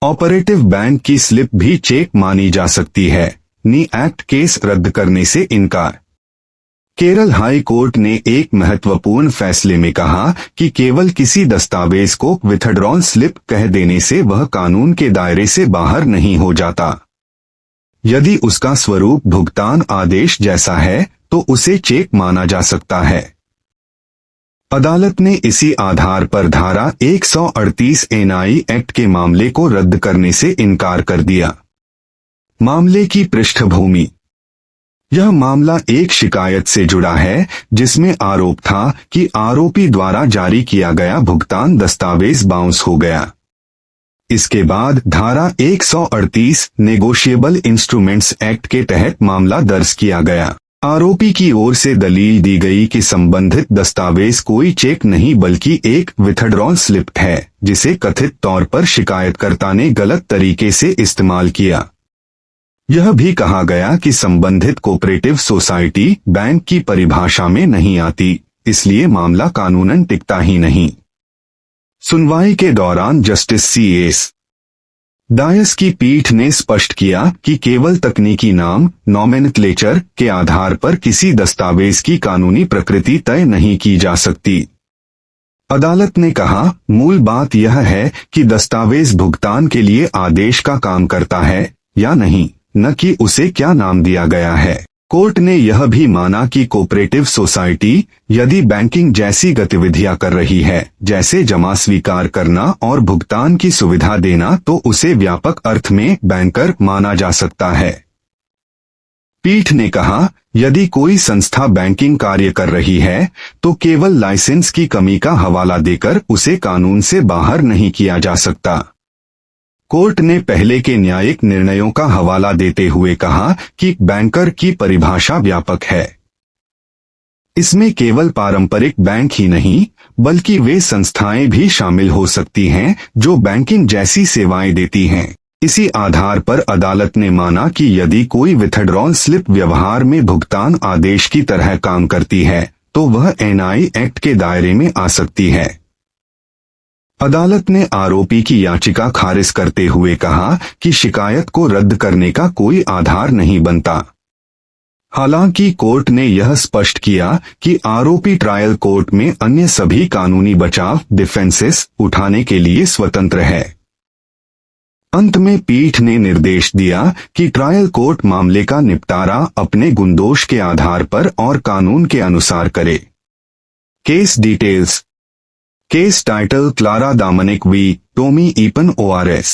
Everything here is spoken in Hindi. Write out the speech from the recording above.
ऑपरेटिव बैंक की स्लिप भी चेक मानी जा सकती है। नी एक्ट केस रद्द करने से इनकार। केरल हाई कोर्ट ने एक महत्वपूर्ण फैसले में कहा कि केवल किसी दस्तावेज को विथड्रॉल स्लिप कह देने से वह कानून के दायरे से बाहर नहीं हो जाता। यदि उसका स्वरूप भुगतान आदेश जैसा है तो उसे चेक माना जा सकता है। अदालत ने इसी आधार पर धारा 138 एनआई एक्ट के मामले को रद्द करने से इनकार कर दिया। मामले की पृष्ठभूमि। यह मामला एक शिकायत से जुड़ा है जिसमें आरोप था कि आरोपी द्वारा जारी किया गया भुगतान दस्तावेज बाउंस हो गया। इसके बाद धारा 138 नेगोशिएबल इंस्ट्रूमेंट्स एक्ट के तहत मामला दर्ज किया गया। आरोपी की ओर से दलील दी गई कि संबंधित दस्तावेज कोई चेक नहीं बल्कि एक विथड्रॉल स्लिप है जिसे कथित तौर पर शिकायतकर्ता ने गलत तरीके से इस्तेमाल किया। यह भी कहा गया कि संबंधित कोऑपरेटिव सोसाइटी बैंक की परिभाषा में नहीं आती, इसलिए मामला कानूनन टिकता ही नहीं। सुनवाई के दौरान जस्टिस C.S. डायस की पीठ ने स्पष्ट किया कि केवल तकनीकी नाम नॉमेनक्लेचर के आधार पर किसी दस्तावेज की कानूनी प्रकृति तय नहीं की जा सकती। अदालत ने कहा, मूल बात यह है कि दस्तावेज भुगतान के लिए आदेश का काम करता है या नहीं, न कि उसे क्या नाम दिया गया है। कोर्ट ने यह भी माना कि कोऑपरेटिव सोसाइटी यदि बैंकिंग जैसी गतिविधियां कर रही है, जैसे जमा स्वीकार करना और भुगतान की सुविधा देना, तो उसे व्यापक अर्थ में बैंकर माना जा सकता है। पीठ ने कहा, यदि कोई संस्था बैंकिंग कार्य कर रही है तो केवल लाइसेंस की कमी का हवाला देकर उसे कानून से बाहर नहीं किया जा सकता। कोर्ट ने पहले के न्यायिक निर्णयों का हवाला देते हुए कहा कि बैंकर की परिभाषा व्यापक है। इसमें केवल पारंपरिक बैंक ही नहीं बल्कि वे संस्थाएं भी शामिल हो सकती हैं जो बैंकिंग जैसी सेवाएं देती हैं। इसी आधार पर अदालत ने माना कि यदि कोई विथड्रॉल स्लिप व्यवहार में भुगतान आदेश की तरह काम करती है तो वह एनआई एक्ट के दायरे में आ सकती है। अदालत ने आरोपी की याचिका खारिज करते हुए कहा कि शिकायत को रद्द करने का कोई आधार नहीं बनता। हालांकि कोर्ट ने यह स्पष्ट किया कि आरोपी ट्रायल कोर्ट में अन्य सभी कानूनी बचाव डिफेंसेस उठाने के लिए स्वतंत्र है। अंत में पीठ ने निर्देश दिया कि ट्रायल कोर्ट मामले का निपटारा अपने गुणदोष के आधार पर और कानून के अनुसार करे। Case details. Case title Clara Dominic v Tomy Eapen ORS।